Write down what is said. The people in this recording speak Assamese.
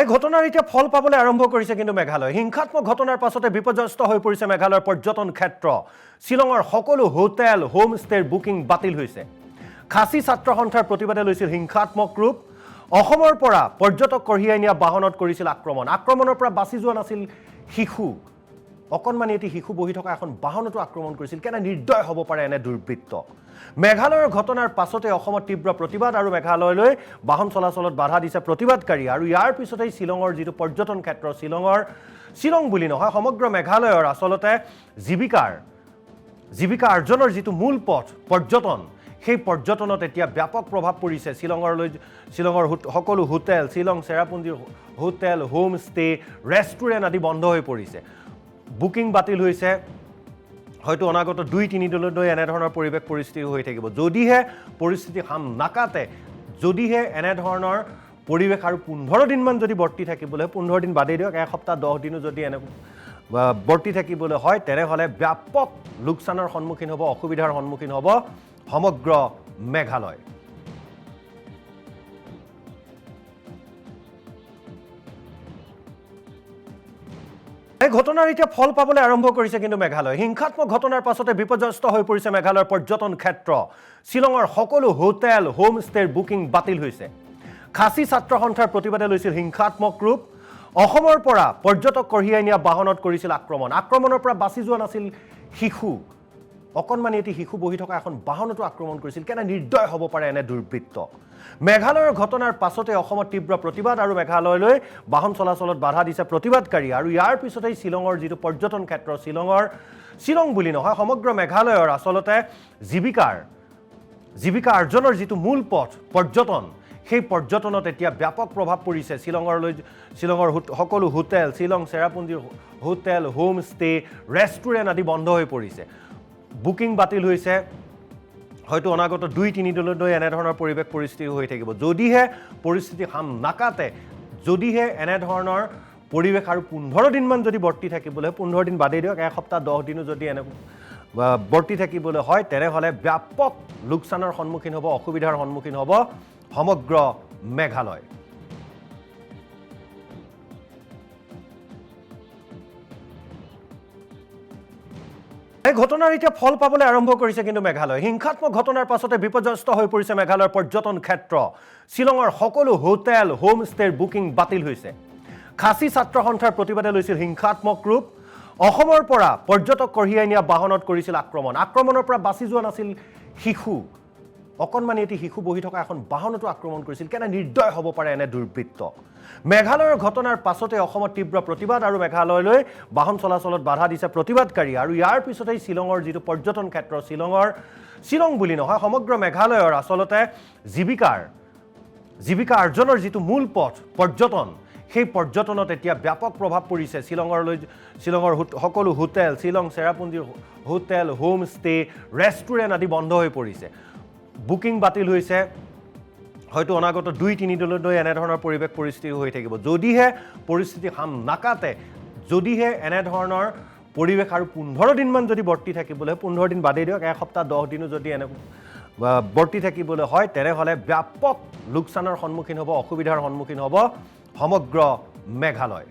এই ঘটনাৰ এতিয়া ফল পাবলৈ আৰম্ভ কৰিছে কিন্তু মেঘালয় হিংসাত্মক ঘটনাৰ পাছতে বিপৰ্যস্ত হৈ পৰিছে মেঘালয়ৰ পৰ্যটন ক্ষেত্ৰ শিলঙৰ সকলো হোটেল হোম ষ্টেৰ বুকিং বাতিল হৈছে খাচী ছাত্ৰ সন্থাৰ প্ৰতিবাদে লৈছিল হিংসাত্মক ৰূপ অসমৰ পৰা পৰ্যটক কঢ়িয়াই নিয়া বাহনত কৰিছিল আক্ৰমণৰ পৰা বাছি যোৱা নাছিল শিশু অকণমানি এটি শিশু বহি থকা এখন বাহনতো আক্ৰমণ কৰিছিল কেনে নিৰ্দয় হ'ব পাৰে এনে দুৰ্বৃত্ত মেঘালয়ৰ ঘটনাৰ পাছতে অসমত তীব্ৰ প্ৰতিবাদ আৰু মেঘালয়লৈ বাহন চলাচলত বাধা দিছে প্ৰতিবাদকাৰী আৰু ইয়াৰ পিছতেই শিলঙৰ যিটো পৰ্যটন ক্ষেত্ৰ শিলং বুলি নহয় সমগ্ৰ মেঘালয়ৰ আসলতে জীৱিকা অৰ্জনৰ যিটো মূল পথ পৰ্যটন সেই পৰ্যটনত এতিয়া ব্যাপক প্ৰভাৱ পৰিছে শিলঙৰ সকলো হোটেল শিলং চেৰাপুঞ্জীৰ হোটেল হোম ষ্টে ৰেষ্টুৰেণ্ট আদি বন্ধ হৈ পৰিছে বুকিং বাতিল হৈছে হয়তো অনাগত 2-3 দিনলৈ এনে ধৰণৰ পৰিৱেশ পৰিস্থিতি হৈ থাকিব যদিহে পৰিস্থিতি হাম নাকাতে যদিহে এনে ধৰণৰ পৰিৱেশ আৰু 15 দিনমান যদি বৰ্তি থাকিবলৈ 15 দিন বাদেই দিয়ক এক সপ্তাহ 10 দিনো যদি এনে বৰ্তি থাকিবলৈ হয় তেনেহলে ব্যাপক লোকচানৰ সন্মুখীন হ'ব অসুবিধাৰ সন্মুখীন হ'ব সমগ্ৰ মেঘালয় এই ঘটনাৰ এতিয়া ফল পাবলৈ আৰম্ভ কৰিছে কিন্তু মেঘালয় হিংসাত্মক ঘটনাৰ পাছতে বিপৰ্যস্ত হৈ পৰিছে মেঘালয়ৰ পৰ্যটন ক্ষেত্ৰ শিলঙৰ সকলো হোটেল হোম ষ্টেৰ বুকিং বাতিল হৈছে খাচী ছাত্ৰ সন্থাৰ প্ৰতিবাদে লৈছিল হিংসাত্মক ৰূপ অসমৰ পৰা পৰ্যটক কঢ়িয়াই নিয়া বাহনত কৰিছিল আক্ৰমণৰ পৰা বাছি যোৱা নাছিল শিশু অকণমানি এটি শিশু বহি থকা এখন বাহনতো আক্ৰমণ কৰিছিল কেনে নিৰ্দয় হ'ব পাৰে এনে দুৰ্বৃত্ত মেঘালয়ৰ ঘটনাৰ পাছতে অসমত তীব্ৰ প্ৰতিবাদ আৰু মেঘালয়লৈ বাহন চলাচলত বাধা দিছে প্ৰতিবাদকাৰী আৰু ইয়াৰ পিছতেই শিলঙৰ যিটো পৰ্যটন ক্ষেত্ৰ শিলং বুলি নহয় সমগ্ৰ মেঘালয়ৰ আসলতে জীৱিকা অৰ্জনৰ যিটো মূল পথ পৰ্যটন সেই পৰ্যটনত এতিয়া ব্যাপক প্ৰভাৱ পৰিছে শিলঙৰ সকলো হোটেল শিলং চেৰাপুঞ্জীৰ হোটেল হোম ষ্টে ৰেষ্টুৰেণ্ট আদি বন্ধ হৈ পৰিছে বুকিং বাতিল হৈছে হয়তো অনাগত 2-3 দিনলৈ এনে ধৰণৰ পৰিৱেশ পৰিস্থিতি হৈ থাকিব যদিহে পৰিস্থিতি হাম নাকাতে যদিহে এনে ধৰণৰ পৰিৱেশ আৰু 15 দিনমান যদি বৰ্তি থাকিবলৈ 15 দিন বাদেই দিয়ক এক সপ্তাহ 10 দিনো যদি এনে বৰ্তি থাকিবলৈ হয় তেনেহলে ব্যাপক লোকচানৰ সন্মুখীন হ'ব অসুবিধাৰ সন্মুখীন হ'ব সমগ্ৰ মেঘালয় এই ঘটনাৰ এতিয়া ফল পাবলৈ আৰম্ভ কৰিছে কিন্তু মেঘালয় হিংসাত্মক ঘটনাৰ পাছতে বিপৰ্যস্ত হৈ পৰিছে মেঘালয়ৰ পৰ্যটন ক্ষেত্ৰ শিলঙৰ সকলো হোটেল হোম ষ্টেৰ বুকিং বাতিল হৈছে খাচী ছাত্ৰ সন্থাৰ প্ৰতিবাদে লৈছিল হিংসাত্মক ৰূপ অসমৰ পৰা পৰ্যটক কঢ়িয়াই নিয়া বাহনত কৰিছিল আক্ৰমণৰ পৰা বাছি যোৱা নাছিল শিশু অকণমানি এটি শিশু বহি থকা এখন বাহনতো আক্ৰমণ কৰিছিল কেনে নিৰ্দয় হ'ব পাৰে এনে দুৰ্বৃত্ত মেঘালয়ৰ ঘটনাৰ পাছতে অসমত তীব্ৰ প্ৰতিবাদ আৰু মেঘালয়লৈ বাহন চলাচলত বাধা দিছে প্ৰতিবাদকাৰী আৰু ইয়াৰ পিছতেই শিলঙৰ যিটো পৰ্যটন ক্ষেত্ৰ শিলং বুলি নহয় সমগ্ৰ মেঘালয়ৰ আসলতে জীৱিকা অৰ্জনৰ যিটো মূল পথ পৰ্যটন সেই পৰ্যটনত এতিয়া ব্যাপক প্ৰভাৱ পৰিছে শিলঙৰ সকলো হোটেল শিলং চেৰাপুঞ্জীৰ হোটেল হোম ষ্টে ৰেষ্টুৰেণ্ট আদি বন্ধ হৈ পৰিছে বুকিং বাতিল হৈছে হয়তো অনাগত 2-3 দিনলৈ এনে ধৰণৰ পৰিৱেশ পৰিস্থিতি হৈ থাকিব যদিহে পৰিস্থিতি হাম নাকাতে যদিহে এনে ধৰণৰ পৰিৱেশ আৰু 15 দিনমান যদি বৰ্তি থাকিবলৈ 15 দিন বাদেই দিয়ক এক সপ্তাহ 10 দিনো যদি এনে বৰ্তি থাকিবলৈ হয় তেনেহলে ব্যাপক লোকচানৰ সন্মুখীন হ'ব অসুবিধাৰ সন্মুখীন হ'ব সমগ্ৰ মেঘালয়